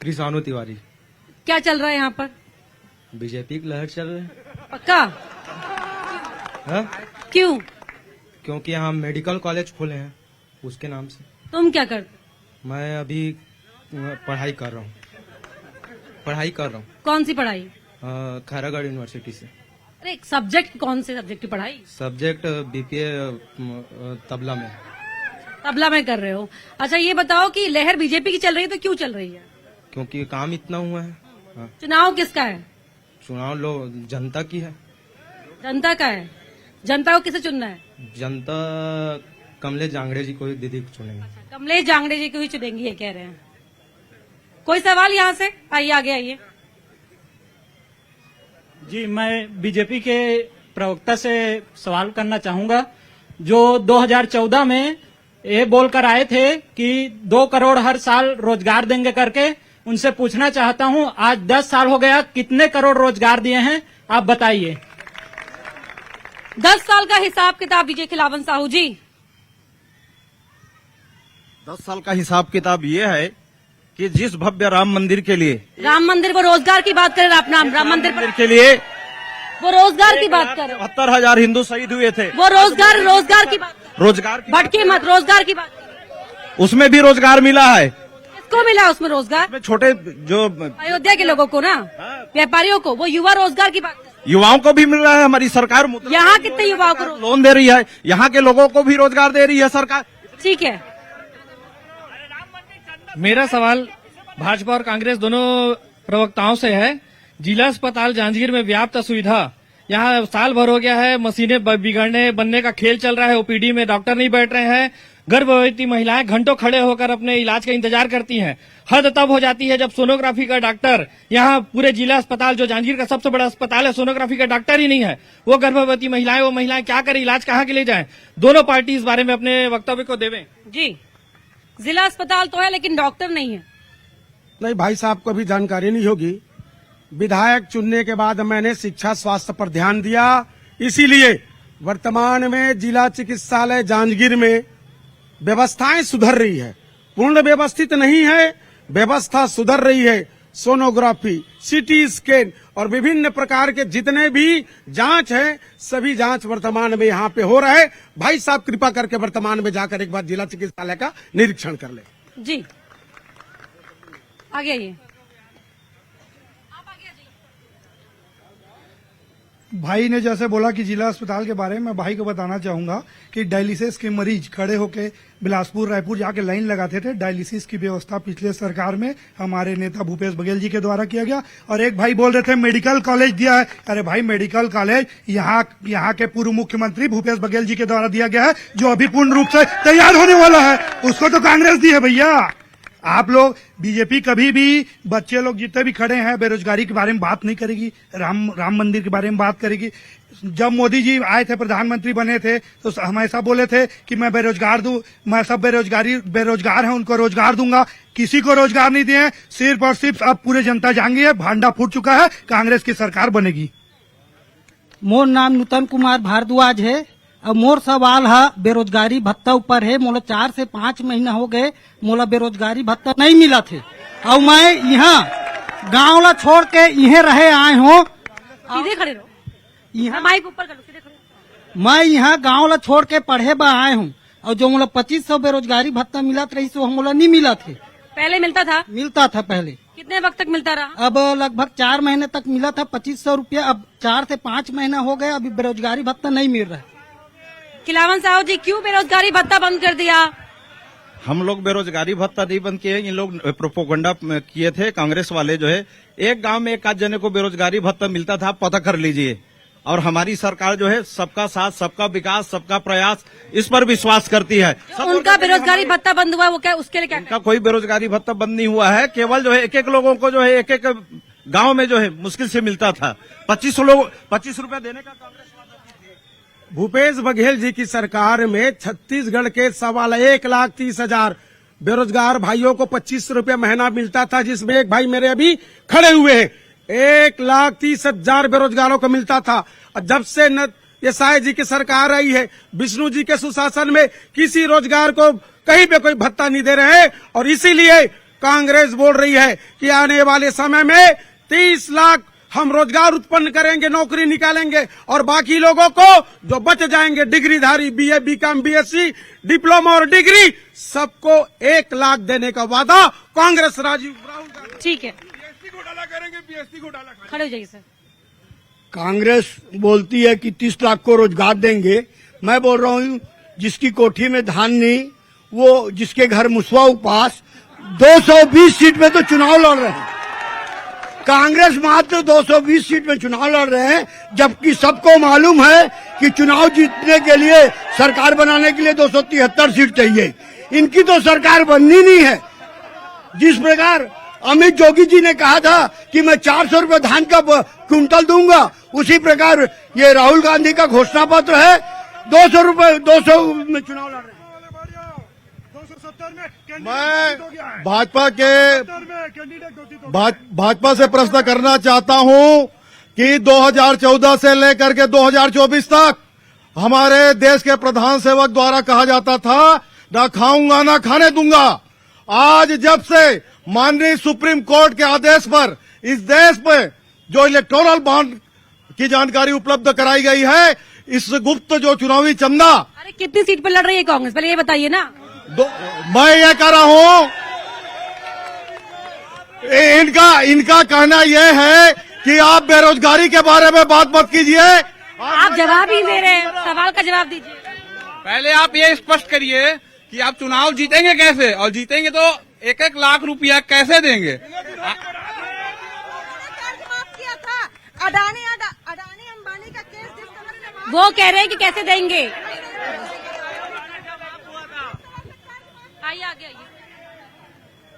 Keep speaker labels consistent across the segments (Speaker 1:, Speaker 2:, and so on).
Speaker 1: कृषाणु तिवारी।
Speaker 2: क्या चल रहा है यहाँ पर?
Speaker 1: बीजेपी की लहर चल रही है।
Speaker 2: पक्का?
Speaker 1: हाँ?
Speaker 2: क्यों?
Speaker 1: क्योंकि यहाँ मेडिकल कॉलेज खोले हैं उसके नाम से।
Speaker 2: तुम क्या करते?
Speaker 1: मैं अभी पढ़ाई कर रहा हूँ।
Speaker 2: कौन सी पढ़ाई?
Speaker 1: खैरागढ़ यूनिवर्सिटी से।
Speaker 2: अरे सब्जेक्ट कौन से सब्जेक्ट की पढ़ाई?
Speaker 1: सब्जेक्ट बीपीए तबला में।
Speaker 2: तबला में कर रहे हो? अच्छा ये बताओ कि लहर बीजेपी की चल रही है तो क्यों चल रही है?
Speaker 1: क्योंकि काम इतना हुआ है। हाँ।
Speaker 2: चुनाव किसका है?
Speaker 1: चुनाव जनता की है।
Speaker 2: जनता का है। जनता को किसे चुनना है?
Speaker 1: जनता कमलेश जांगड़े जी को दीदी को चुनेंगे।
Speaker 2: कमलेश जांगड़े जी को ही चुनेंगे ये कह रहे हैं। कोई सवाल यहाँ से? आइए आगे आइए।
Speaker 3: जी, मैं बीजेपी के प्रवक्ता से सवाल करना चाहूंगा। जो 2014 में ये बोलकर आए थे कि 2 करोड़ हर साल रोजगार देंगे करके, उनसे पूछना चाहता हूं आज 10 साल हो गया, कितने करोड़ रोजगार दिए हैं आप बताइए।
Speaker 2: 10 साल का हिसाब किताब दीजिए खिलावन साहू जी।
Speaker 4: 10 साल का हिसाब किताब ये है कि जिस भव्य राम मंदिर के लिए,
Speaker 2: राम मंदिर, वो रोजगार की बात करें आप। नाम राम मंदिर
Speaker 4: के लिए
Speaker 2: वो रोजगार की बात करें।
Speaker 4: 72,000 हिंदू शहीद हुए थे।
Speaker 2: वो रोजगार की बात,
Speaker 4: रोजगार
Speaker 2: भटके मत, रोजगार की बात।
Speaker 4: उसमें भी रोजगार मिला है।
Speaker 2: किसको मिला उसमें रोजगार?
Speaker 4: में छोटे जो
Speaker 2: अयोध्या के लोगों को ना, व्यापारियों को। वो युवा रोजगार की बात।
Speaker 4: युवाओं को भी मिल रहा है। हमारी सरकार
Speaker 2: यहाँ कितने युवाओं को
Speaker 4: लोन दे रही है। यहाँ के लोगों को भी रोजगार दे रही है सरकार।
Speaker 2: ठीक है।
Speaker 5: मेरा सवाल भाजपा और कांग्रेस दोनों प्रवक्ताओं से है। जिला अस्पताल जांजगीर में व्याप्त सुविधा, यहाँ साल भर हो गया है, मशीनें बिगड़ने बनने का खेल चल रहा है, ओपीडी में डॉक्टर नहीं बैठ रहे हैं, गर्भवती महिलाएं घंटों खड़े होकर अपने इलाज का इंतजार करती हैं। हद तब हो जाती है जब सोनोग्राफी का डॉक्टर, यहाँ पूरे जिला अस्पताल जो जांजगीर का सबसे बड़ा अस्पताल है, सोनोग्राफी का डॉक्टर ही नहीं है। वो गर्भवती महिलाएं, वो महिलाएं क्या करें, इलाज कहाँ के लिए जाएं? दोनों पार्टी इस बारे में अपने वक्तव्य को देवें।
Speaker 2: जी, जिला अस्पताल तो है लेकिन डॉक्टर नहीं है।
Speaker 6: नहीं भाई साहब को भी जानकारी नहीं होगी। विधायक चुनने के बाद मैंने शिक्षा स्वास्थ्य पर ध्यान दिया, इसीलिए वर्तमान में जिला चिकित्सालय जांजगीर में व्यवस्थाएं सुधर रही है। पूर्ण व्यवस्थित नहीं है, व्यवस्था सुधर रही है। सोनोग्राफी, सीटी स्कैन और विभिन्न प्रकार के जितने भी जांच है, सभी जांच वर्तमान में यहाँ पे हो रहा है। भाई साहब कृपा करके वर्तमान में जाकर एक बार जिला चिकित्सालय का निरीक्षण कर ले।
Speaker 2: जी आगे आइए।
Speaker 7: भाई ने जैसे बोला कि जिला अस्पताल के बारे में, भाई को बताना चाहूंगा कि डायलिसिस के मरीज खड़े होके बिलासपुर रायपुर जाके लाइन लगाते थे। डायलिसिस की व्यवस्था पिछले सरकार में हमारे नेता भूपेश बघेल जी के द्वारा किया गया। और एक भाई बोल रहे थे मेडिकल कॉलेज दिया है। अरे भाई, मेडिकल कॉलेज यहाँ के पूर्व मुख्यमंत्री भूपेश बघेल जी के द्वारा दिया गया है, जो अभी पूर्ण रूप से तैयार होने वाला है। उसको तो कांग्रेस दी है भैया। आप लोग बीजेपी कभी भी, बच्चे लोग जितने भी खड़े हैं, बेरोजगारी के बारे में बात नहीं करेगी, राम मंदिर के बारे में बात करेगी। जब मोदी जी आए थे, प्रधानमंत्री बने थे, तो हमेशा बोले थे कि मैं बेरोजगार दूं, मैं सब बेरोजगार हैं उनको रोजगार दूंगा। किसी को रोजगार नहीं दिए। सिर्फ और सिर्फ अब पूरे जनता जाएंगी है, भांडा फूट चुका है, कांग्रेस की सरकार बनेगी।
Speaker 8: मोर नाम नूतन कुमार भारद्वाज है। अब मोर सवाल है बेरोजगारी भत्ता ऊपर है। मोला 4 से 5 महीना हो गए, मोला बेरोजगारी भत्ता नहीं मिला थे। और मैं यहाँ गाँव ला छोड़ के यहीं रहे आए हूँ।
Speaker 2: सीधे खड़े रहो,
Speaker 8: यहाँ
Speaker 2: माइक ऊपर कर लो, सीधे खड़े रहो।
Speaker 8: मैं यहाँ गाँव ला छोड़ के पढ़े बा आए हूँ। और जो मोला 2500 बेरोजगारी भत्ता मिला रही, सो मोला नहीं मिला थे।
Speaker 2: पहले मिलता था?
Speaker 8: मिलता था पहले।
Speaker 2: कितने वक्त तक मिलता रहा?
Speaker 8: अब लगभग 4 महीने तक मिला था 2500 रुपया। अब 4 से 5 महीना हो गया, अभी बेरोजगारी भत्ता नहीं मिल रहा है।
Speaker 2: खिलावन साहू जी, क्यों बेरोजगारी भत्ता बंद कर दिया?
Speaker 4: हम लोग बेरोजगारी भत्ता नहीं बंद किए। इन लोग प्रोपोगंडा किए थे कांग्रेस वाले। जो है, एक गांव में एक आध जने को बेरोजगारी भत्ता मिलता था, पता कर लीजिए। और हमारी सरकार जो है सबका साथ, सबका विकास, सबका प्रयास, इस पर विश्वास करती है।
Speaker 2: उनका बेरोजगारी भत्ता बंद हुआ, वो क्या, उसके लिए क्या?
Speaker 4: उनका कोई बेरोजगारी भत्ता बंद नहीं हुआ है। केवल जो है एक लोगों को जो है एक गाँव में जो है मुश्किल से मिलता था। 25 रुपया देने का कांग्रेस
Speaker 6: भूपेश बघेल जी की सरकार में छत्तीसगढ़ के 1,30,000 बेरोजगार भाइयों को 25 रुपया महीना मिलता था, जिसमें एक भाई मेरे अभी खड़े हुए हैं। 1,30,000 बेरोजगारों को मिलता था। और जब से ये साय जी की सरकार आई है, विष्णु जी के सुशासन में किसी रोजगार को कहीं पे कोई भत्ता नहीं दे रहे हैं। और इसीलिए कांग्रेस बोल रही है कि आने वाले समय में 30 लाख हम रोजगार उत्पन्न करेंगे, नौकरी निकालेंगे, और बाकी लोगों को जो बच जाएंगे डिग्रीधारी, बीए, बीकॉम, बीएससी, डिप्लोमा और डिग्री, सबको 1 लाख देने का वादा कांग्रेस राहुल गांधी।
Speaker 2: ठीक है,
Speaker 6: बीएससी घोटाला करेंगे, बीएससी घोटाला करेंगे।
Speaker 2: खड़े हो जाइए सर।
Speaker 9: कांग्रेस बोलती है कि 30 लाख को रोजगार देंगे। मैं बोल रहा हूँ जिसकी कोठी में धान नहीं, वो जिसके घर मुसवा उपास, 220 सीट में तो चुनाव लड़ रहे हैं। कांग्रेस मात्र 220 सीट में चुनाव लड़ रहे हैं, जबकि सबको मालूम है कि चुनाव जीतने के लिए, सरकार बनाने के लिए 273 सीट चाहिए। इनकी तो सरकार बननी नहीं है। जिस प्रकार अमित जोगी जी ने कहा था कि मैं 400 रुपए धान का क्विंटल दूंगा, उसी प्रकार ये राहुल गांधी का घोषणा पत्र है। 200 में चुनाव लड़ रहे हैं।
Speaker 10: मैं भाजपा से प्रश्न करना चाहता हूं कि 2014 से लेकर के 2024 तक हमारे देश के प्रधान सेवक द्वारा कहा जाता था ना खाऊंगा ना खाने दूंगा। आज जब से माननीय सुप्रीम कोर्ट के आदेश पर इस देश में जो इलेक्टोरल बॉन्ड की जानकारी उपलब्ध कराई गई है, इस गुप्त जो चुनावी चंदा,
Speaker 2: अरे कितनी सीट पर लड़ रही है कांग्रेस, पहले ये बताइए ना।
Speaker 10: मैं ये कह रहा हूं, इनका कहना यह है कि आप बेरोजगारी के बारे में बात मत कीजिए।
Speaker 2: आप जवाब ही दे रहे हैं, सवाल का जवाब दीजिए।
Speaker 11: पहले आप ये स्पष्ट करिए कि आप चुनाव जीतेंगे कैसे, और जीतेंगे तो 1-1 लाख रुपया कैसे देंगे।
Speaker 12: अडानी अंबानी का केस
Speaker 2: वो कह रहे हैं कि कैसे देंगे। आइए आगे आइए,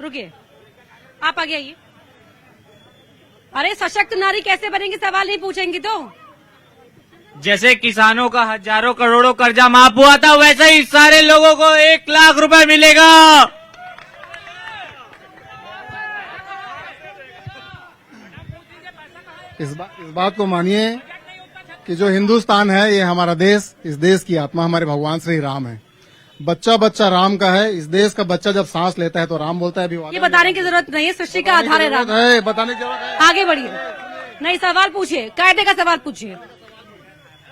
Speaker 2: रुकिए, आप आगे आइए। अरे सशक्त नारी कैसे बनेंगे, सवाल नहीं पूछेंगी तो।
Speaker 3: जैसे किसानों का हजारों करोड़ों कर्जा माफ हुआ था, वैसे ही सारे लोगों को 1 लाख रुपए मिलेगा।
Speaker 10: इस बात को मानिए कि जो हिंदुस्तान है ये हमारा देश, इस देश की आत्मा हमारे भगवान श्री राम है। बच्चा बच्चा राम का है। इस देश का बच्चा जब सांस लेता है तो राम बोलता है।
Speaker 2: ये बताने की जरूरत नहीं है, सृष्टि का आधार है राम।
Speaker 10: बताने की जरूरत है।
Speaker 2: आगे बढ़िए, नहीं सवाल पूछिए, कायदे का सवाल पूछिए।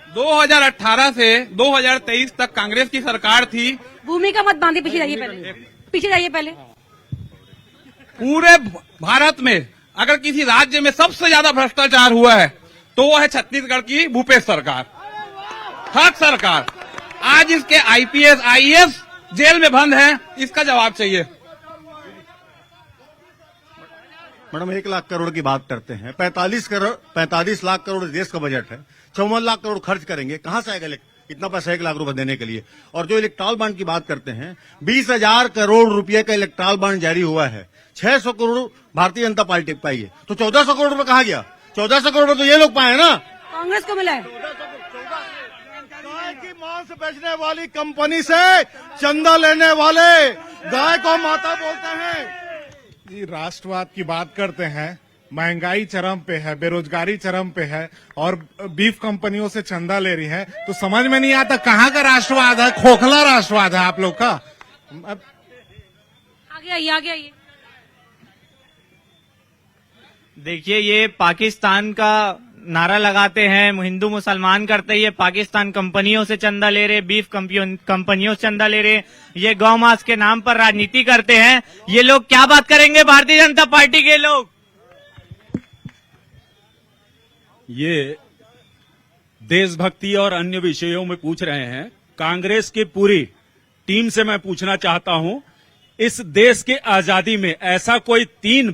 Speaker 11: 2018 से 2023 तक कांग्रेस की सरकार थी।
Speaker 2: भूमिका मत बांधिए, पीछे जाइए पहले, पीछे जाइए पहले।
Speaker 11: पूरे भारत में अगर किसी राज्य में सबसे ज्यादा भ्रष्टाचार हुआ है तो वो है छत्तीसगढ़ की भूपेश सरकार, ठग सरकार। आज इसके आईपीएस आईएएस जेल में बंद हैं, इसका जवाब चाहिए।
Speaker 10: मैडम 1 लाख करोड़ की बात करते हैं, 45 लाख करोड़ देश का बजट है, 54 लाख करोड़ खर्च करेंगे, कहां से आएगा इतना पैसा 1 लाख रुपए देने के लिए। और जो इलेक्ट्रॉल बॉन्ड की बात करते हैं, 20,000 करोड़ रुपए का इलेक्ट्रॉल बॉन्ड जारी हुआ है, 600 करोड़ भारतीय जनता पार्टी पाई है, तो 1400 करोड़ रुपए कहां गया। 1400 करोड़ रुपए तो ये लोग पाए ना,
Speaker 2: कांग्रेस को मिला है।
Speaker 10: गाय की मांस बेचने वाली कंपनी से चंदा लेने वाले गाय को माता बोलते हैं।
Speaker 13: राष्ट्रवाद की बात करते हैं, महंगाई चरम पे है, बेरोजगारी चरम पे है, और बीफ कंपनियों से चंदा ले रही है, तो समझ में नहीं आता कहाँ का राष्ट्रवाद है। खोखला राष्ट्रवाद है आप लोग का।
Speaker 2: आगे आइए, आगे आइए।
Speaker 3: देखिए, ये पाकिस्तान का नारा लगाते हैं, हिंदू मुसलमान करते हैं, ये पाकिस्तान कंपनियों से चंदा ले रहे, बीफ कंपनियों से चंदा ले रहे, ये गौ मांस के नाम पर राजनीति करते हैं। ये लोग क्या बात करेंगे भारतीय जनता पार्टी के लोग।
Speaker 14: ये देशभक्ति और अन्य विषयों में पूछ रहे हैं। कांग्रेस की पूरी टीम से मैं पूछना चाहता हूं, इस देश के आजादी में ऐसा कोई 3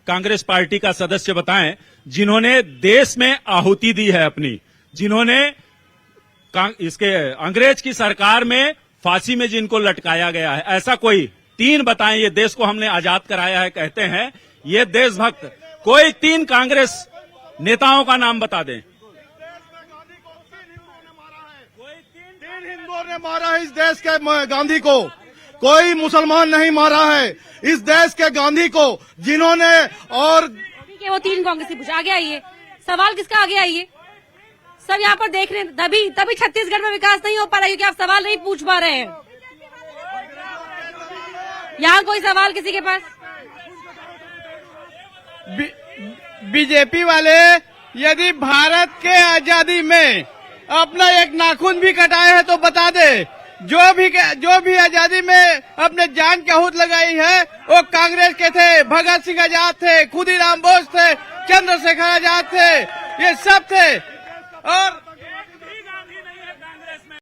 Speaker 14: कांग्रेस पार्टी का सदस्य बताएं जिन्होंने देश में आहुति दी है अपनी, जिन्होंने इसके अंग्रेज की सरकार में फांसी में जिनको लटकाया गया है, ऐसा कोई 3 बताएं। ये देश को हमने आजाद कराया है कहते हैं ये देशभक्त, कोई 3 कांग्रेस नेताओं का नाम बता दें।
Speaker 10: कोई 3 हिंदुओं ने मारा है इस देश के गांधी को, कोई मुसलमान नहीं मारा है इस देश के गांधी को, जिन्होंने। और
Speaker 2: ठीक है, वो 3 कांग्रेसी पूछा। आगे आइए, सवाल किसका, आगे आइए। सब यहाँ पर देख रहे हैं, तभी छत्तीसगढ़ में विकास नहीं हो पा रहा है, क्योंकि आप सवाल नहीं पूछ पा रहे हैं। यहाँ कोई सवाल किसी के पास?
Speaker 15: बीजेपी वाले यदि भारत के आजादी में अपना एक नाखून भी कटाए है तो बता दे। जो भी आजादी में अपने जान की आहूत लगाई है वो कांग्रेस के थे। भगत सिंह आजाद थे, खुदीराम बोस थे, चंद्रशेखर आजाद थे, ये सब थे। और